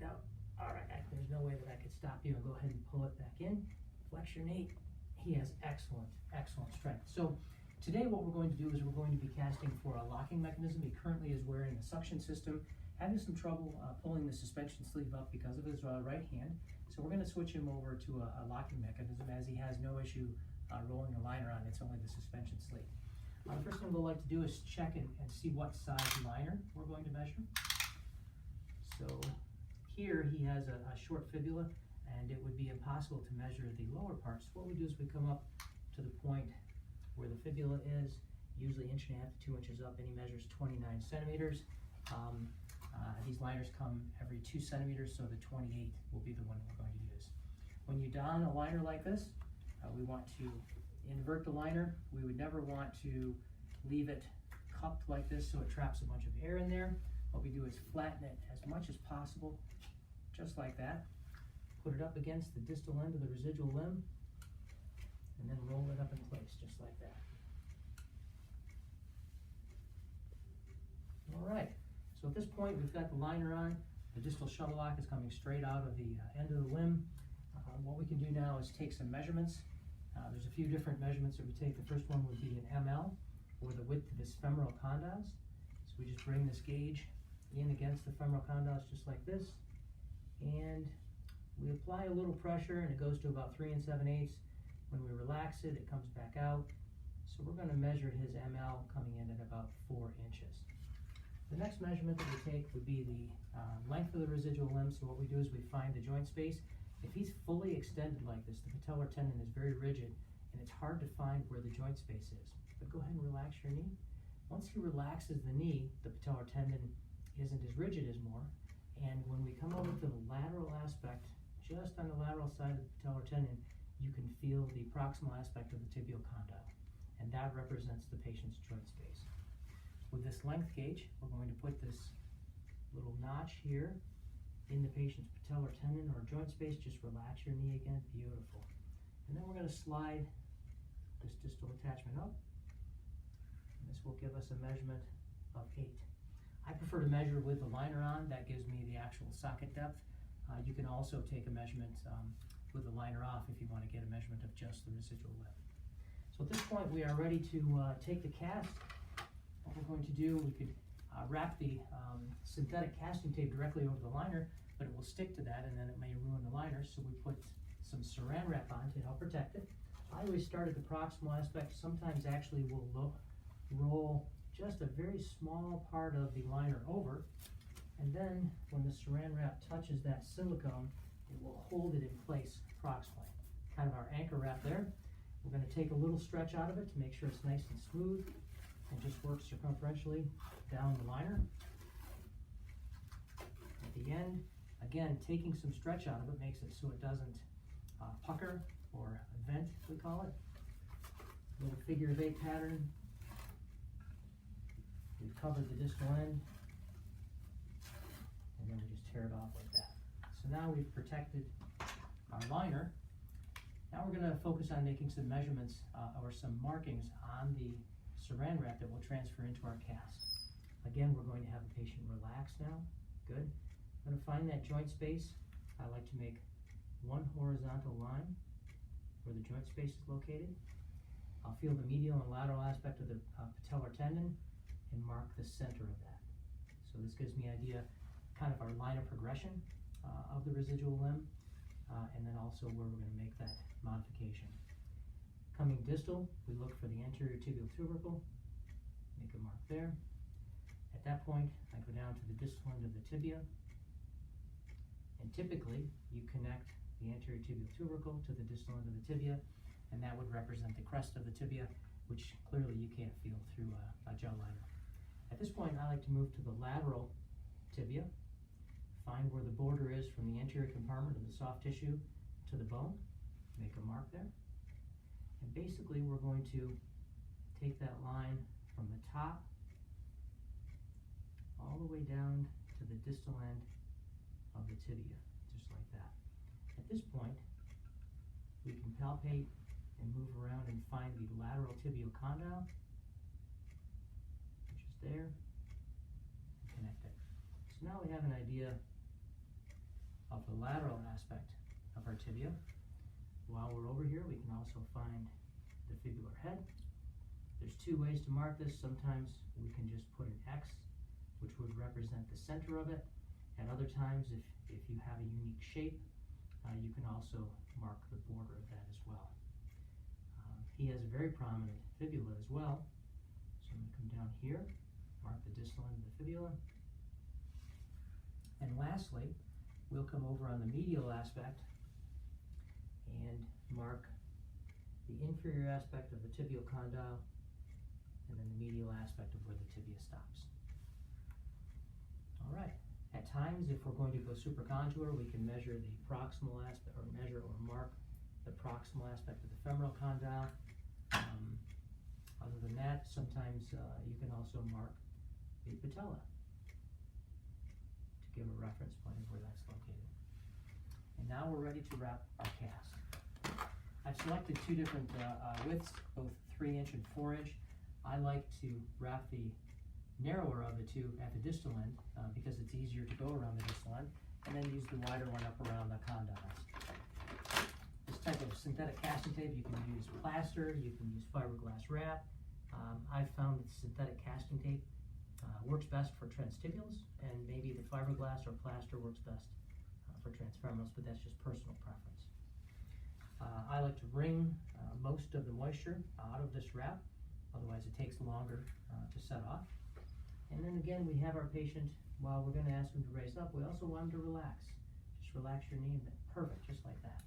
out. All right, there's no way that I could stop you. I'll go ahead and pull it back in. Flex your knee. He has excellent, excellent strength. So today what we're going to do is we're going to be casting for a locking mechanism. He currently is wearing a suction system, having some trouble pulling the suspension sleeve up because of his right hand. So we're going to switch him over to a locking mechanism as he has no issue rolling the liner on. It's only the suspension sleeve. The first thing we'll like to do is check and see what size liner we're going to measure. So here he has a short fibula, and it would be impossible to measure the lower parts. So what we do is we come up to the point where the fibula is, usually 1.5 to 2 inches up, and he measures 29 centimeters. These liners come every 2 centimeters, so the 28 will be the one we're going to use. When you don a liner like this, we want to invert the liner. We would never want to leave it cupped like this so it traps a bunch of air in there. What we do is flatten it as much as possible, just like that. Put it up against the distal end of the residual limb, and then roll it up in place, just like that. All right, so at this point we've got the liner on. The distal shuttle lock is coming straight out of the end of the limb. What we can do now is take some measurements. There's a few different measurements that we take. The first one would be an ml, or the width of his femoral condyles. So we just bring this gauge in against the femoral condyles just like this, and we apply a little pressure, and it goes to about 3 7/8. When we relax it, it comes back out. So we're going to measure his ml coming in at about 4 inches. The next measurement that we take would be the length of the residual limb. So what we do is we find the joint space. If he's fully extended like this, the patellar tendon is very rigid, and it's hard to find where the joint space is. But go ahead and relax your knee. Once he relaxes the knee, the patellar tendon isn't as rigid as more, and when we come over to the lateral aspect, just on the lateral side of the patellar tendon, you can feel the proximal aspect of the tibial condyle, and that represents the patient's joint space. With this length gauge, we're going to put this little notch here in the patient's patellar tendon or joint space. Just relax your knee again. Beautiful. And then we're going to slide this distal attachment up, and this will give us a measurement of 8. I prefer to measure with the liner on. That gives me the actual socket depth. You can also take a measurement with the liner off if you want to get a measurement of just the residual limb. So at this point we are ready to take the cast. What we're going to do, we could wrap the synthetic casting tape directly over the liner, but it will stick to that and then it may ruin the liner, so we put some saran wrap on to help protect it. I always start at the proximal aspect. Sometimes actually we'll roll just a very small part of the liner over, and then when the saran wrap touches that silicone, it will hold it in place proximally. Kind of our anchor wrap there. We're going to take a little stretch out of it to make sure it's nice and smooth, and just work circumferentially down the liner. At the end, again, taking some stretch out of it makes it so it doesn't pucker or vent, we call it. Little figure of 8 pattern. We've covered the distal end, and then we just tear it off like that. So now we've protected our liner. Now we're going to focus on making some measurements or some markings on the saran wrap that will transfer into our cast. Again, we're going to have the patient relax now. Good. I'm going to find that joint space. I like to make one horizontal line where the joint space is located. I'll feel the medial and lateral aspect of the patellar tendon and mark the center of that. So this gives me an idea, kind of our line of progression of the residual limb, and then also where we're going to make that modification. Coming distal, we look for the anterior tibial tubercle, make a mark there. At that point, I go down to the distal end of the tibia, and typically you connect the anterior tibial tubercle to the distal end of the tibia, and that would represent the crest of the tibia, which clearly you can't feel through a gel liner. At this point, I like to move to the lateral tibia, find where the border is from the anterior compartment of the soft tissue to the bone, make a mark there. And basically we're going to take that line from the top all the way down to the distal end of the tibia, just like that. At this point, we can palpate and move around and find the lateral tibial condyle, which is there, and connect it. So now we have an idea of the lateral aspect of our tibia. While we're over here, we can also find the fibular head. There's two ways to mark this. Sometimes we can just put an X, which would represent the center of it. At other times, if you have a unique shape, you can also mark the border of that as well. He has a very prominent fibula as well. So I'm going to come down here, mark the distal end of the fibula. And lastly, we'll come over on the medial aspect and mark the inferior aspect of the tibial condyle and then the medial aspect of where the tibia stops. All right. At times, if we're going to go supracondylar, we can measure the proximal aspect, or measure or mark the proximal aspect of the femoral condyle. Other than that, sometimes you can also mark the patella to give a reference point of where that's located. And now we're ready to wrap our cast. I've selected two different widths, both 3-inch and 4-inch. I like to wrap the narrower of the two at the distal end because it's easier to go around the distal end, and then use the wider one up around the condyles. This type of synthetic casting tape, you can use plaster, you can use fiberglass wrap. I've found that synthetic casting tape works best for transtibials, and maybe the fiberglass or plaster works best for transfemorals, but that's just personal preference. I like to wring most of the moisture out of this wrap, otherwise it takes longer to set off. And then again, we have our patient, while we're going to ask him to raise up, we also want him to relax. Just relax your knee, and perfect, just like that.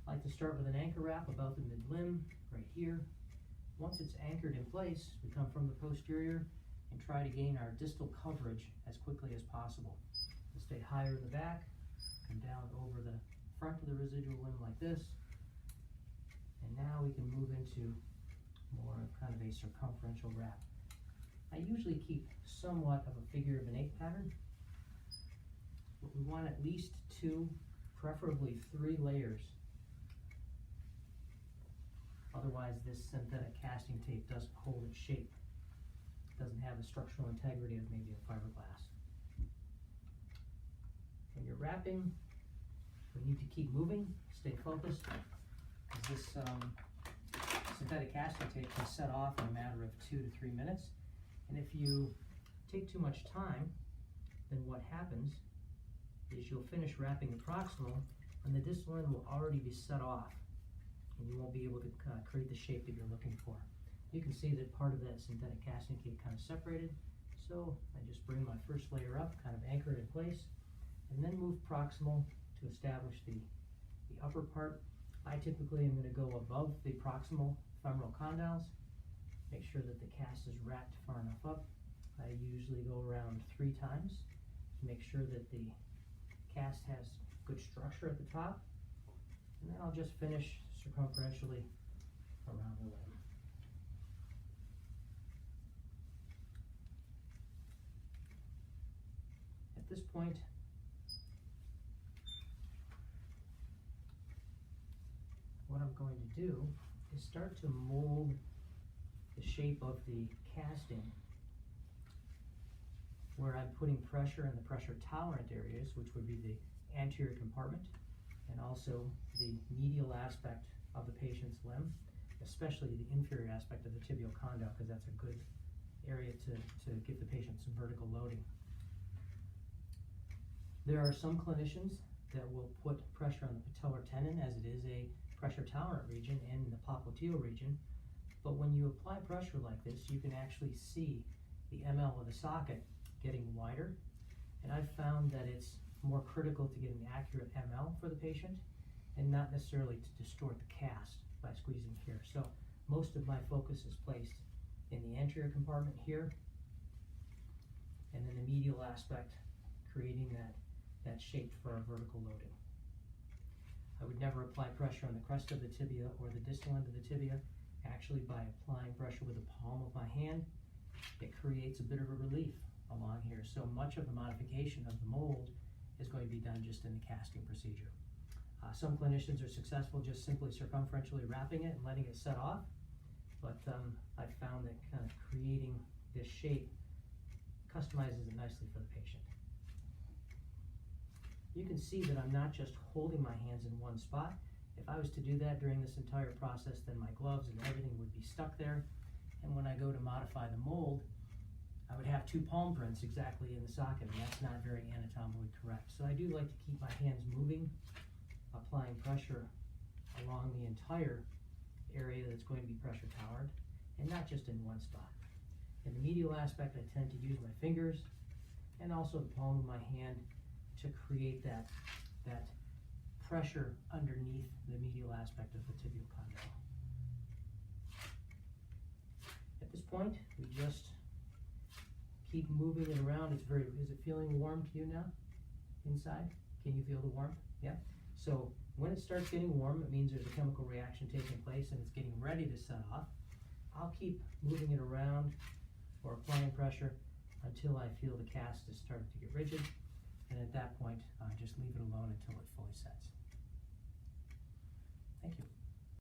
I like to start with an anchor wrap about the mid-limb, right here. Once it's anchored in place, we come from the posterior and try to gain our distal coverage as quickly as possible. We'll stay higher in the back, come down over the front of the residual limb like this, and now we can move into more of kind of a circumferential wrap. I usually keep somewhat of a figure of an 8 pattern, but we want at least 2, preferably 3 layers. Otherwise, this synthetic casting tape doesn't hold its shape. It doesn't have the structural integrity of maybe a fiberglass. When you're wrapping, we need to keep moving, stay focused, because this synthetic casting tape can set off in a matter of 2 to 3 minutes. And if you take too much time, then what happens is you'll finish wrapping the proximal, and the distal end will already be set off, and you won't be able to create the shape that you're looking for. You can see that part of that synthetic casting tape kind of separated, so I just bring my first layer up, kind of anchor it in place, and then move proximal to establish the upper part. I typically am going to go above the proximal femoral condyles, make sure that the cast is wrapped far enough up. I usually go around 3 times to make sure that the cast has good structure at the top, and then I'll just finish circumferentially around the limb. At this point, what I'm going to do is start to mold the shape of the casting where I'm putting pressure in the pressure tolerant areas, which would be the anterior compartment and also the medial aspect of the patient's limb, especially the inferior aspect of the tibial condyle, because that's a good area to give the patient some vertical loading. There are some clinicians that will put pressure on the patellar tendon, as it is a pressure tolerant region, and the popliteal region. But when you apply pressure like this, you can actually see the ML of the socket getting wider. And I've found that it's more critical to get an accurate ML for the patient and not necessarily to distort the cast by squeezing here. So most of my focus is placed in the anterior compartment here, and then the medial aspect, creating that shape for our vertical loading. I would never apply pressure on the crest of the tibia or the distal end of the tibia. Actually, by applying pressure with the palm of my hand, it creates a bit of a relief along here. So much of the modification of the mold is going to be done just in the casting procedure. Some clinicians are successful just simply circumferentially wrapping it and letting it set off, but I've found that kind of creating this shape customizes it nicely for the patient. You can see that I'm not just holding my hands in one spot. If I was to do that during this entire process, then my gloves and everything would be stuck there. And when I go to modify the mold, I would have two palm prints exactly in the socket, and that's not very anatomically correct. So I do like to keep my hands moving, applying pressure along the entire area that's going to be pressure towered, and not just in one spot. In the medial aspect, I tend to use my fingers and also the palm of my hand to create that pressure underneath the medial aspect of the tibial condyle. At this point, we just keep moving it around. Is it feeling warm to you now inside? Can you feel the warmth? Yeah. So when it starts getting warm, it means there's a chemical reaction taking place and it's getting ready to set off. I'll keep moving it around or applying pressure until I feel the cast is starting to get rigid, and at that point, just leave it alone until it fully sets.